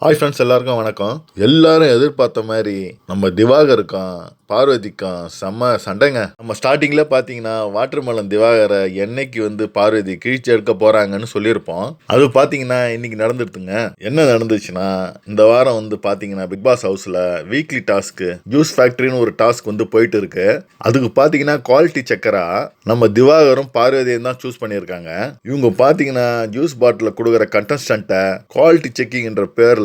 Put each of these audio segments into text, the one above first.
Hi friends, எல்லாருக்கும் வணக்கம். எல்லாரும் எதிர்பார்த்த மாதிரி நம்ம திவாகருக்கும் பார்வதிக்கும் செம்ம சண்டைங்க. நம்ம ஸ்டார்டிங்கில் பார்த்தீங்கன்னா வாட்டர்மெலன் திவாகரை என்னைக்கு பார்வதி கிழிச்சு எடுக்க போகிறாங்கன்னு சொல்லியிருப்போம். அது பார்த்தீங்கன்னா இன்னைக்கு நடந்துடுதுங்க. என்ன நடந்துச்சுன்னா, இந்த வாரம் பார்த்தீங்கன்னா பிக் பாஸ் ஹவுஸில் வீக்லி டாஸ்க்கு ஜூஸ் ஃபேக்ட்ரின்னு ஒரு டாஸ்க் போயிட்டு இருக்கு. அதுக்கு பார்த்தீங்கன்னா குவாலிட்டி செக்கரா நம்ம திவாகரும் பார்வதியும் தான் சூஸ் பண்ணியிருக்காங்க. இவங்க பார்த்தீங்கன்னா ஜூஸ் பாட்டில் கொடுக்குற கண்டஸ்டண்ட்டை குவாலிட்டி செக்கிங்ன்ற பேரில்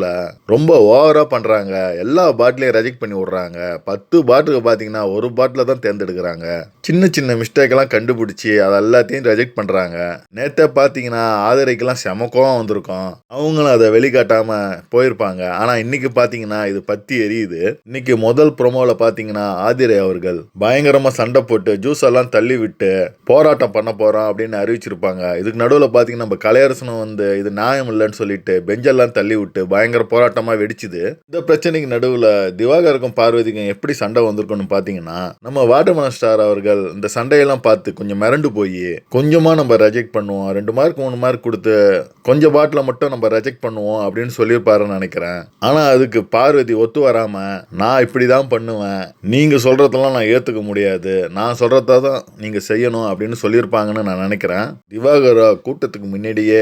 ரொம்ப ஓவரா பண்றாங்க. எல்லா பாட்டிலையும் ரெஜெக்ட் பண்ணி விடுறாங்க. 10 பாட்டிலுக்கு பாத்தீங்கன்னா ஒரு பாட்டில தான் தேர்ந்தெடுக்கிறாங்க. சின்ன சின்ன மிஸ்டேக் எல்லாம் கண்டுபிடிச்சி அதை எல்லாத்தையும் ரெஜெக்ட் பண்றாங்க. நேத்தே பாத்தீங்கன்னா ஆதிரைக்கெல்லாம் செம கோவம் வந்திருக்கும். அவங்களும் அதை வெளிக்காட்டாம போயிருப்பாங்க. ஆனா இன்னைக்கு பாத்தீங்கன்னா இது பத்தி எரியுது. இன்னைக்கு முதல் ப்ரோமோல பாத்தீங்கன்னா ஆதிரை அவர்கள் பயங்கரமா சண்டை போட்டு ஜூஸ் எல்லாம் தள்ளி விட்டு போராட்டம் பண்ண போறோம் அப்படின்னு அறிவிச்சிருப்பாங்க. இதுக்கு நடுவில் பாத்தீங்கன்னா நம்ம கலையரசனும் இது நியாயம் இல்லைன்னு சொல்லிட்டு பெஞ்செல்லாம் தள்ளி விட்டு பயங்கர போராட்டமா வெடிச்சுது. இந்த பிரச்சனைக்கு நடுவுல திவாகருக்கும் பார்வதிக்கும் எப்படி சண்டை வந்திருக்குன்னு பாத்தீங்கன்னா, நம்ம வாட்டர்மெலன் ஸ்டார் அவர்கள் இந்த சண்டையெல்லாம் பார்த்து கொஞ்சம் மிரண்டு போய் கொஞ்சமா நம்ம ரெஜெக்ட் பண்ணுவோம், 2 மார்க் 3 மார்க் கொடுத்து கொஞ்சம் பாட்டில மட்டும் நம்ம ரெஜெக்ட் பண்ணுவோம் அப்படின்னு சொல்லியிருப்பாருன்னு நினைக்கிறேன். ஆனா அதுக்கு பார்வதி ஒத்து வராம, நான் இப்படிதான் பண்ணுவேன், நீங்க சொல்றதெல்லாம் நான் ஏத்துக்க முடியாது, நான் சொல்றதான் நீங்க செய்யணும் அப்படின்னு சொல்லியிருப்பாங்கன்னு நான் நினைக்கிறேன். திவாகர் கூட்டத்துக்கு முன்னாடியே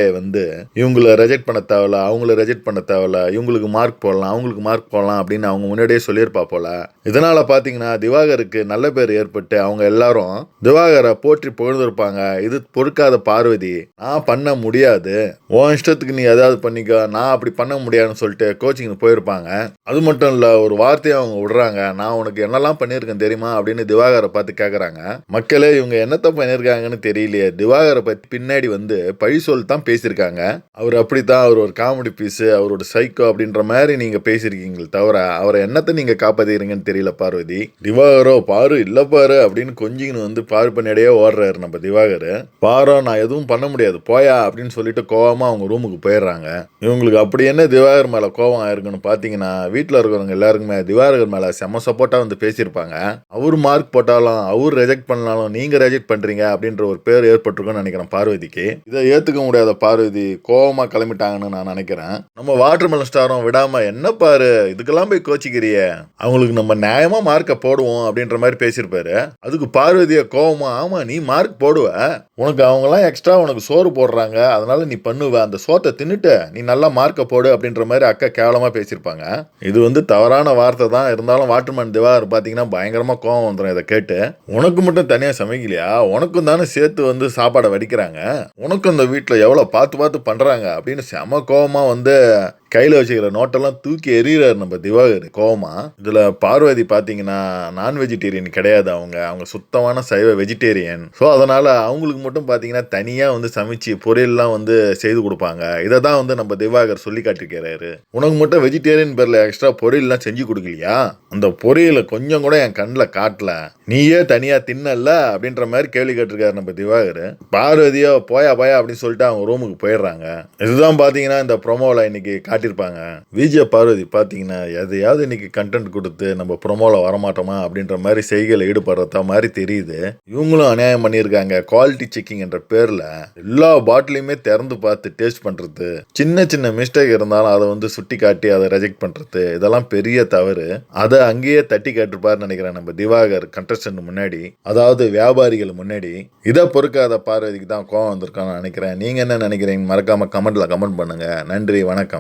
இவங்களை ரெஜெக்ட் பண்ண தேவையில்ல, அவங்கள ரெஜெக்ட் பண்ண தேவையில்ல, இவங்களுக்கு மார்க் போடலாம், அவங்களுக்கு மார்க் போடலாம் அப்படின்னு அவங்க முன்னாடியே சொல்லியிருப்பா போல. இதனால பாத்தீங்கன்னா திவாகருக்கு நல்ல பேர் ஏற்பட்டு அவங்க எல்லாரும் திவாகரை போற்றி புகழ்ந்திருப்பாங்க. இது பொறுக்காத பார்வதி, நான் பண்ண முடியாது, உன் இஷ்டத்துக்கு நீ ஏதாவது பண்ணிக்க, நான் அப்படி பண்ண முடியாதுன்னு சொல்லிட்டு கோச்சிங் போயிருப்பாங்க. அது மட்டும் இல்ல, ஒரு வார்த்தையை அவங்க விடுறாங்க, நான் உனக்கு என்னெல்லாம் பண்ணியிருக்கேன் தெரியுமா அப்படின்னு திவாகரை பார்த்து கேட்கறாங்க. மக்களே, இவங்க என்னத்த பண்ணியிருக்காங்கன்னு தெரியலையே. திவாகரை பத்தி பின்னாடி பழி சொல் தான் பேசியிருக்காங்க. அவர் அப்படித்தான், அவர் ஒரு காமெடி பீஸ், அவரோட சைக்கோ அப்படின்ற மாதிரி நீங்க பேசியிருக்கீங்க தவிர அவரை என்னத்தை நீங்க காப்பாத்திக்கிறீங்கன்னு தெரியல பார்வதி. திவாகரோ பாரு இல்ல பாரு அப்படின்னு கொஞ்சின்னு பாரு பண்ணிடையே ஓடுறாரு நம்ம திவாகர். பாரோ நான் எதுவும் பண்ண முடியாது போயா அப்படின்னு சொல்லிட்டு கோவமா அவங்க ரூமுக்கு போயிடுறாங்க. இவங்களுக்கு அப்படி என்ன திவாகர் மேல கோவம் ஆயிருக்குன்னு பாத்தீங்கன்னா, வீட்டுல இருக்கிறவங்க எல்லாருக்குமே திவாகர் மேல செம்ம சப்போர்ட்டா பேசியிருப்பாங்க. அவர் மார்க் போட்டாலும் அவர் ரெஜெக்ட் பண்ணாலும் நீங்க ரெஜெக்ட் பண்றீங்க அப்படின்ற ஒரு பேர் ஏற்பட்டிருக்குன்னு நினைக்கிறேன் பார்வதிக்கு. இதை ஏத்துக்க முடியாத பார்வதி கோவமா கிளம்பிட்டாங்கன்னு நான் நினைக்கிறேன். நம்ம வாட்டர்மெலன் ஸ்டாரும் விடாம, என்ன பாரு இதுக்கெல்லாம் போய் கோச்சிக்கிறிய, அவங்களுக்கு நம்ம நியாயமா மார்க்கை போடுவோம் அப்படின்ற மாதிரி பேசியிருப்பாரு. அதுக்கு பார்வதிய கோவமா, ஆமா நீ மார்க் போடுவ, உனக்கு அவங்கலாம் எக்ஸ்ட்ரா உனக்கு சோறு போடுறாங்க, அதனால நீ பண்ணுவ, அந்த சோத்தை தின்னுட்டு நீ நல்லா மார்க்கை போடு அப்படின்ற மாதிரி அக்கா கேவலமா பேசியிருப்பாங்க. இது தவறான வார்த்தை தான். இருந்தாலும் வாட்டர்மேன் திவாகர் பாத்தீங்கன்னா பயங்கரமா கோவம் வந்துடும். இதை கேட்டு, உனக்கு மட்டும் தனியா சமைக்கலையா, உனக்கும் தானே சேர்த்து சாப்பாடை வடிக்கிறாங்க, உனக்கும் இந்த வீட்டில் எவ்வளவு பார்த்து பார்த்து பண்றாங்க அப்படின்னு செம கோவமா கையில் வச்சுக்கிற நோட்டெல்லாம் தூக்கி எறிகிறார் நம்ம திவாகர் கோவமா. இதில் பார்வதி பார்த்தீங்கன்னா நான் வெஜிடேரியன் கிடையாது, அவங்க சுத்தமான சைவ வெஜிடேரியன். ஸோ அதனால் அவங்களுக்கு மட்டும் பார்த்தீங்கன்னா தனியாக சமைச்சு பொரியல்லாம் செய்து கொடுப்பாங்க. இதை தான் நம்ம திவாகர் சொல்லி காட்டிருக்கிறாரு. உனக்கு மட்டும் வெஜிடேரியன் பேரில் எக்ஸ்ட்ரா பொரியல்லாம் செஞ்சு கொடுக்கலையா, அந்த பொரியலை கொஞ்சம் கூட என் கண்ணில் காட்டல, நீயே தனியாக தின்னல அப்படின்ற மாதிரி கேள்வி கேட்டிருக்காரு நம்ம திவாகர். பார்வதியோ போயா போயா அப்படின்னு சொல்லிட்டு அவங்க ரூமுக்கு போயிடுறாங்க. இதுதான் பார்த்தீங்கன்னா இந்த ப்ரொமோவில் இன்னைக்கு காட்டியிருப்பாங்க. விஜய பார்வதி பார்த்தீங்கன்னா எதையாவது இன்னைக்கு கண்டென்ட் கொடுத்து நம்ம ப்ரொமோவில் வரமாட்டோமா அப்படின்ற மாதிரி செய்கையில் ஈடுபடுறத மாதிரி தெரியுது. இவங்களும் அநியாயம் பண்ணியிருக்காங்க. குவாலிட்டி செக்கிங் என்ற பேரில் எல்லா பாட்டிலையுமே திறந்து பார்த்து டேஸ்ட் பண்ணுறது, சின்ன சின்ன மிஸ்டேக் இருந்தாலும் அதை சுட்டி காட்டி அதை ரெஜெக்ட் பண்ணுறது, இதெல்லாம் பெரிய தவறு. அதை அங்கேயே தட்டி கேட்டிருப்பாருன்னு நினைக்கிறேன் நம்ம திவாகர் கண்டஸ்டன்ட் முன்னாடி, அதாவது வியாபாரிகள் முன்னாடி. இதை பொறுக்காத பார்வதிக்கு தான் கோவம் வந்திருக்கான்னு நினைக்கிறேன். நீங்க என்ன நினைக்கிறீங்க? மறக்காம கமெண்ட்ல கமெண்ட் பண்ணுங்க. நன்றி, வணக்கம்.